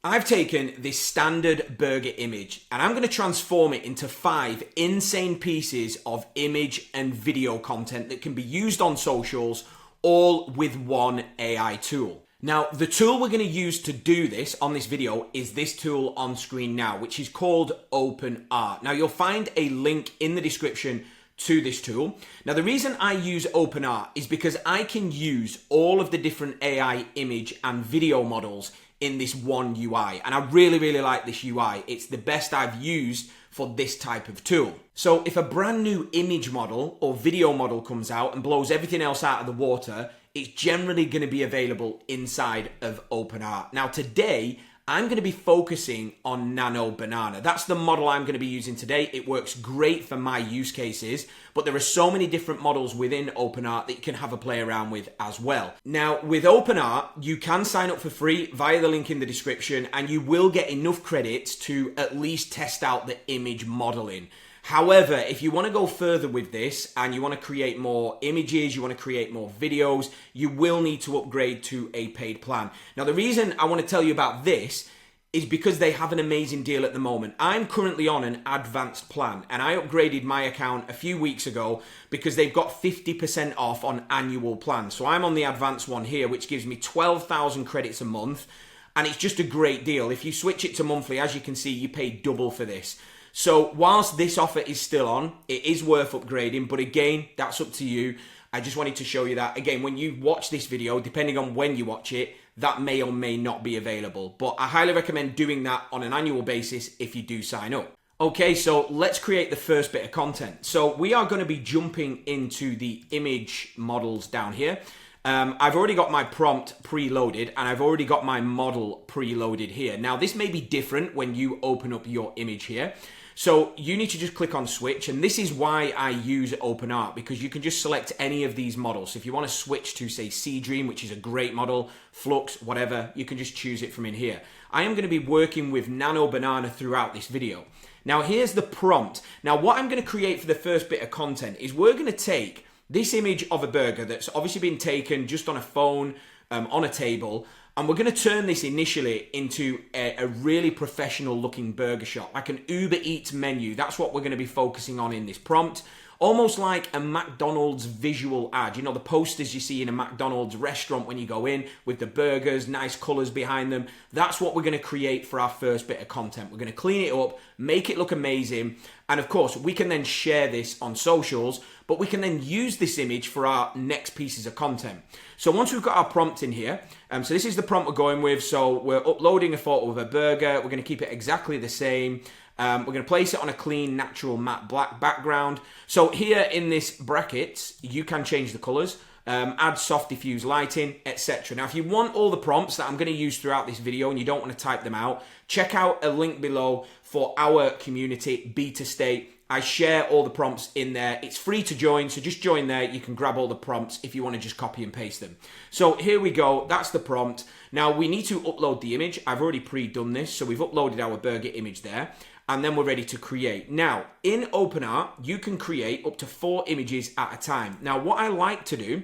I've taken this standard burger image and I'm going to transform it into 5 insane pieces of image and video content that can be used on socials, all with one AI tool. Now, the tool we're going to use to do this on this video is this tool on screen now, which is called OpenArt. Now, you'll find a link in the description to this tool. Now, the reason I use OpenArt is because I can use all of the different AI image and video models in this one UI. And I really like this UI. It's the best I've used for this type of tool. So if a brand new image model or video model comes out and blows everything else out of the water, it's generally going to be available inside of OpenArt. Now today, I'm going to be focusing on Nano Banana. That's the model I'm going to be using today. It works great for my use cases, but there are so many different models within OpenArt that you can have a play around with as well. Now, with OpenArt, you can sign up for free via the link in the description, and you will get enough credits to at least test out the image modeling. However, if you want to go further with this and you want to create more images, you want to create more videos, you will need to upgrade to a paid plan. Now, the reason I want to tell you about this is because they have an amazing deal at the moment. I'm currently on an advanced plan and I upgraded my account a few weeks ago because they've got 50% off on annual plans. So I'm on the advanced one here, which gives me 12,000 credits a month. And it's just a great deal. If you switch it to monthly, as you can see, you pay double for this. So whilst this offer is still on, it is worth upgrading, but again, that's up to you. I just wanted to show you that. Again, when you watch this video, depending on when you watch it, that may or may not be available. But I highly recommend doing that on an annual basis if you do sign up. Okay, so let's create the first bit of content. So we are going to be jumping into the image models down here. I've already got my prompt preloaded and I've already got my model preloaded here. Now, this may be different when you open up your image here. So you need to just click on switch, and this is why I use OpenArt, because you can just select any of these models. So if you want to switch to, say, Seedream, which is a great model, Flux, whatever, you can just choose it from in here. I am going to be working with Nano Banana throughout this video. Now here's the prompt. Now what I'm going to create for the first bit of content is we're going to take this image of a burger that's obviously been taken just on a phone, on a table, and we're going to turn this initially into a really professional looking burger shop, like an UberEats menu. That's what we're going to be focusing on in this prompt. Almost like a McDonald's visual ad. You know, the posters you see in a McDonald's restaurant when you go in with the burgers, nice colors behind them. That's what we're going to create for our first bit of content. We're going to clean it up, make it look amazing. And of course, we can then share this on socials, but we can then use this image for our next pieces of content. So once we've got our prompt in here, so this is the prompt we're going with. So we're uploading a photo of a burger. We're going to keep it exactly the same. We're going to place it on a clean, natural, matte black background. So here in this brackets, you can change the colors, add soft diffuse lighting, etc. Now, if you want all the prompts that I'm going to use throughout this video and you don't want to type them out, check out a link below for our community, Beta State. I share all the prompts in there. It's free to join, so just join there. You can grab all the prompts if you want to just copy and paste them. So here we go. That's the prompt. Now, we need to upload the image. I've already pre-done this, so we've uploaded our burger image there. And then we're ready to create. Now, in OpenArt, you can create up to 4 images at a time. Now, what I like to do,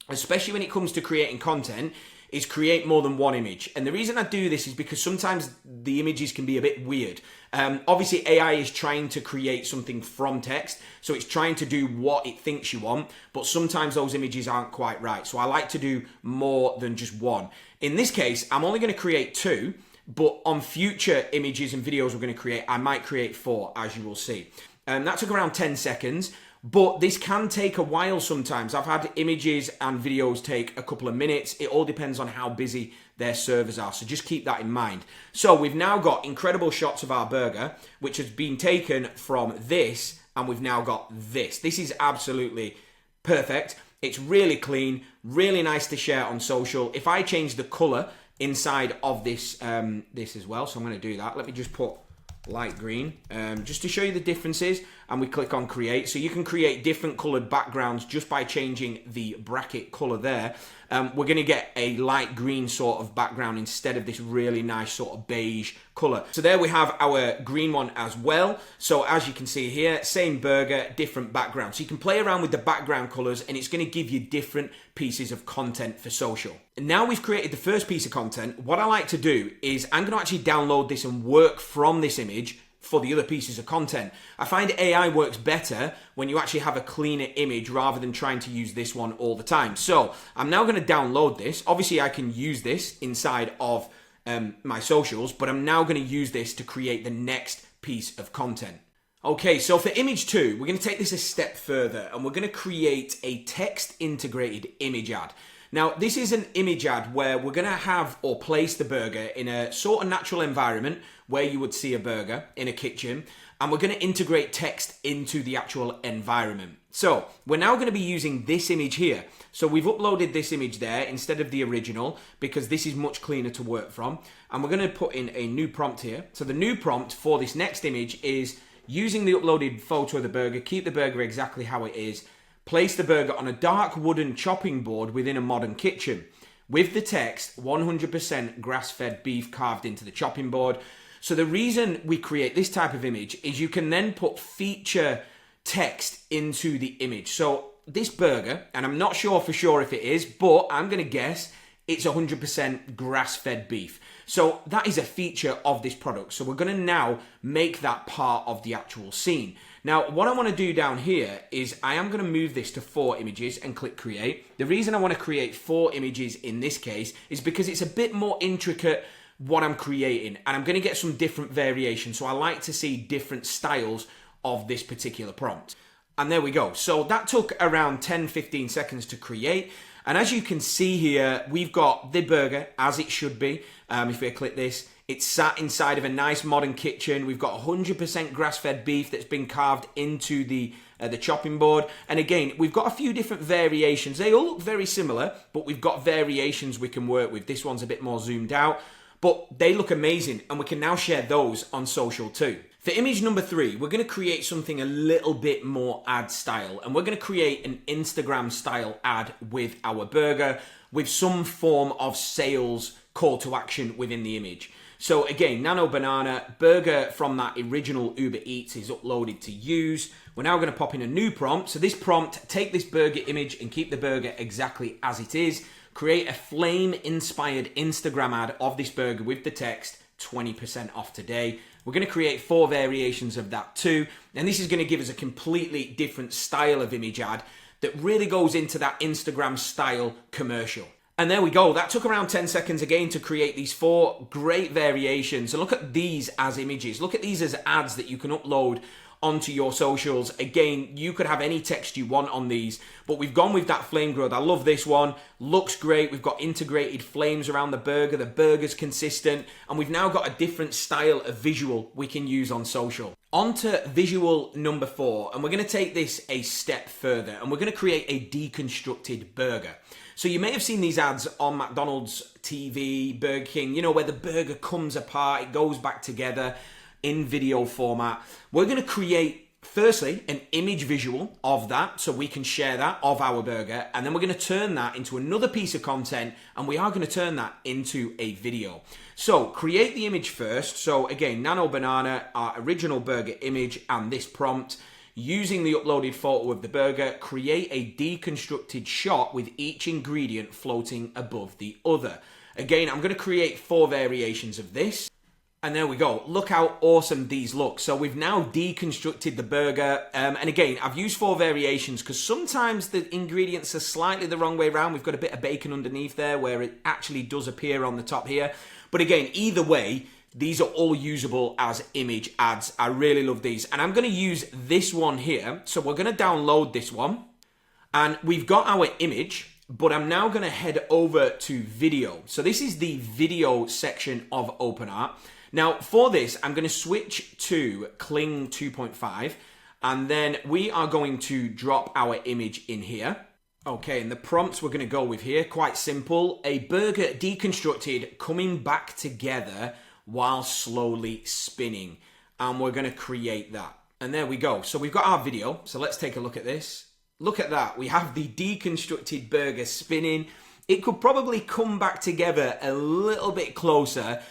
especially when it comes to creating content, is create more than one image. And the reason I do this is because sometimes the images can be a bit weird. Obviously, AI is trying to create something from text, so it's trying to do what it thinks you want, but sometimes those images aren't quite right. So I like to do more than just one. In this case, I'm only going to create 2, but on future images and videos we're going to create, I might create 4, as you will see. That took around 10 seconds. But this can take a while sometimes. I've had images and videos take a couple of minutes. It all depends on how busy their servers are. So just keep that in mind. So we've now got incredible shots of our burger, which has been taken from this, and we've now got this. This is absolutely perfect. It's really clean, really nice to share on social. If I change the color inside of this, this as well, so I'm going to do that. Let me just put light green, just to show you the differences, and we click on create. So you can create different colored backgrounds just by changing the bracket color there. we're going to get a light green sort of background instead of this really nice sort of beige color. So there we have our green one as well. So as you can see here, same burger, different background. So you can play around with the background colors and it's going to give you different pieces of content for social. And now we've created the first piece of content, what I like to do is I'm going to actually download this and work from this image for the other pieces of content. I find AI works better when you actually have a cleaner image rather than trying to use this one all the time. So I'm now going to download this. Obviously I can use this inside of my socials, but I'm now going to use this to create the next piece of content. Okay, so for image 2, we're going to take this a step further and we're going to create a text integrated image ad. Now, this is an image ad where we're going to have or place the burger in a sort of natural environment where you would see a burger in a kitchen, and we're going to integrate text into the actual environment. So we're now going to be using this image here. So we've uploaded this image there instead of the original because this is much cleaner to work from. And we're going to put in a new prompt here. So the new prompt for this next image is using the uploaded photo of the burger, keep the burger exactly how it is, place the burger on a dark wooden chopping board within a modern kitchen with the text 100% grass-fed beef carved into the chopping board. So the reason we create this type of image is you can then put feature text into the image. So this burger, and I'm not sure for sure if it is, but I'm going to guess it's 100% grass-fed beef. So that is a feature of this product. So we're going to now make that part of the actual scene. Now, what I want to do down here is I am going to move this to 4 images and click create. The reason I want to create 4 images in this case is because it's a bit more intricate what I'm creating, and I'm going to get some different variations. So I like to see different styles of this particular prompt. And there we go. So that took around 10-15 seconds to create. And as you can see here, we've got the burger as it should be. If we click this, it's sat inside of a nice modern kitchen. We've got 100% grass-fed beef that's been carved into the chopping board. And again, we've got a few different variations. They all look very similar, but we've got variations we can work with. This one's a bit more zoomed out, but they look amazing. And we can now share those on social too. For image number 3, we're going to create something a little bit more ad style, and we're going to create an Instagram style ad with our burger with some form of sales call to action within the image. So again, Nano Banana, burger from that original UberEats is uploaded to use. We're now going to pop in a new prompt. So this prompt, take this burger image and keep the burger exactly as it is. Create a flame inspired Instagram ad of this burger with the text 20% off today. We're going to create 4 variations of that too. And this is going to give us a completely different style of image ad that really goes into that Instagram style commercial. And there we go. That took around 10 seconds again to create these 4 great variations. And look at these as images. Look at these as ads that you can upload onto your socials. Again, you could have any text you want on these, but we've gone with that flame growth. I love this one. Looks great. We've got integrated flames around the burger. The burger's consistent, and we've now got a different style of visual we can use on social. On to visual number 4, and we're going to take this a step further, and we're going to create a deconstructed burger. So you may have seen these ads on McDonald's TV, Burger King, you know, where the burger comes apart, it goes back together in video format. We're going to create, firstly, an image visual of that so we can share that of our burger, and then we're going to turn that into another piece of content, and we are going to turn that into a video. So create the image first. So again, Nano Banana, our original burger image, and this prompt. Using the uploaded photo of the burger, create a deconstructed shot with each ingredient floating above the other. Again, I'm going to create 4 variations of this. And there we go. Look how awesome these look. So we've now deconstructed the burger. And again, I've used 4 variations because sometimes the ingredients are slightly the wrong way around. We've got a bit of bacon underneath there where it actually does appear on the top here. But again, either way, these are all usable as image ads. I really love these. And I'm going to use this one here. So we're going to download this one. And we've got our image, but I'm now going to head over to video. So this is the video section of OpenArt. Now for this, I'm going to switch to Kling 2.5, and then we are going to drop our image in here. Okay, and the prompts we're going to go with here, quite simple. A burger deconstructed, coming back together while slowly spinning. And we're going to create that. And there we go. So we've got our video. So let's take a look at this. Look at that. We have the deconstructed burger spinning. it could probably come back together a little bit closer.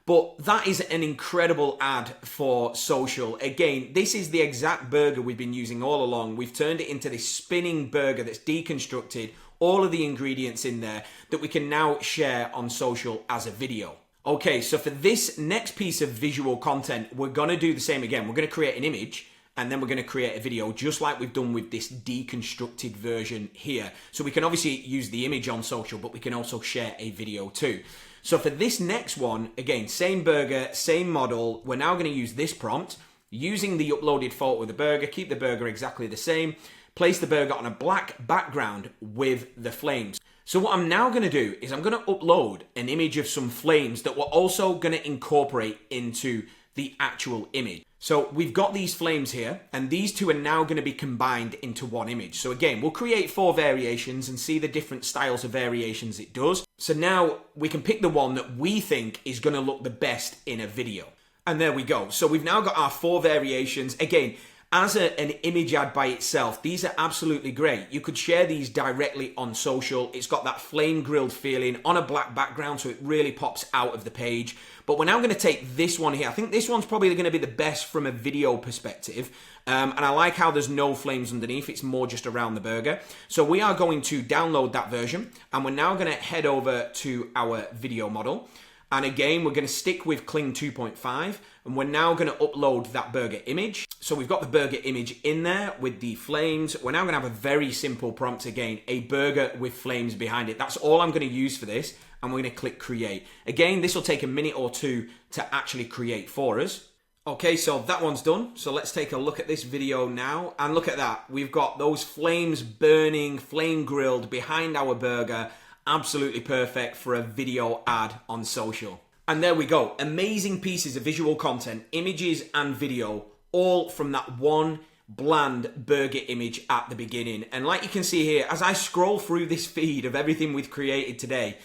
But that is an incredible ad for social. Again, this is the exact burger we've been using all along. We've turned it into this spinning burger that's deconstructed, all of the ingredients in there that we can now share on social as a video. Okay, so for this next piece of visual content, we're gonna do the same again. We're gonna create an image and then we're gonna create a video just like we've done with this deconstructed version here. So we can obviously use the image on social, but we can also share a video too. So for this next one, again, same burger, same model. We're now going to use this prompt using the uploaded photo of the burger, keep the burger exactly the same, place the burger on a black background with the flames. So what I'm now going to do is I'm going to upload an image of some flames that we're also going to incorporate into the actual image. So we've got these flames here, and these two are now going to be combined into one image. So again, we'll create 4 variations and see the different styles of variations it does. So now we can pick the one that we think is going to look the best in a video. And there we go. So we've now got our 4 variations. Again, as an image ad by itself, these are absolutely great. You could share these directly on social. It's got that flame grilled feeling on a black background, so it really pops out of the page. But we're now going to take this one here. I think this one's probably going to be the best from a video perspective. And I like how there's no flames underneath. It's more just around the burger. So we are going to download that version. And we're now going to head over to our video model. And again, we're going to stick with Kling 2.5. And we're now going to upload that burger image. So we've got the burger image in there with the flames. We're now going to have a very simple prompt again, a burger with flames behind it. That's all I'm going to use for this. And we're going to click create. Again, this will take a minute or two to actually create for us. Okay, so that one's done. So let's take a look at this video now. And look at that. We've got those flames burning, flame grilled behind our burger. Absolutely perfect for a video ad on social. And there we go. Amazing pieces of visual content, images and video, all from that one bland burger image at the beginning. And like you can see here, as I scroll through this feed of everything we've created today,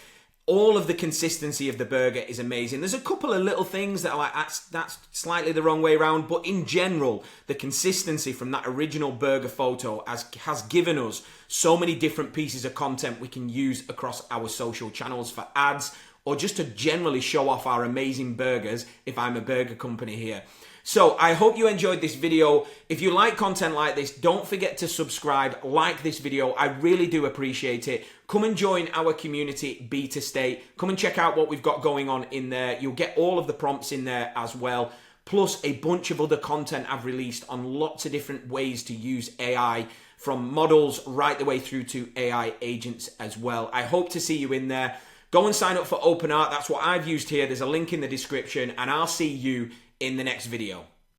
all of the consistency of the burger is amazing. There's a couple of little things that are like, that's slightly the wrong way around, but in general, the consistency from that original burger photo has given us so many different pieces of content we can use across our social channels for ads, or just to generally show off our amazing burgers if I'm a burger company here. So I hope you enjoyed this video. If you like content like this, don't forget to subscribe, like this video. I really do appreciate it. Come and join our community beta state. Come and check out what we've got going on in there. You'll get all of the prompts in there as well, plus a bunch of other content I've released on lots of different ways to use AI, from models right the way through to AI agents as well. I hope to see you in there. Go and sign up for OpenArt. That's what I've used here. There's a link in the description, and I'll see you in the next video.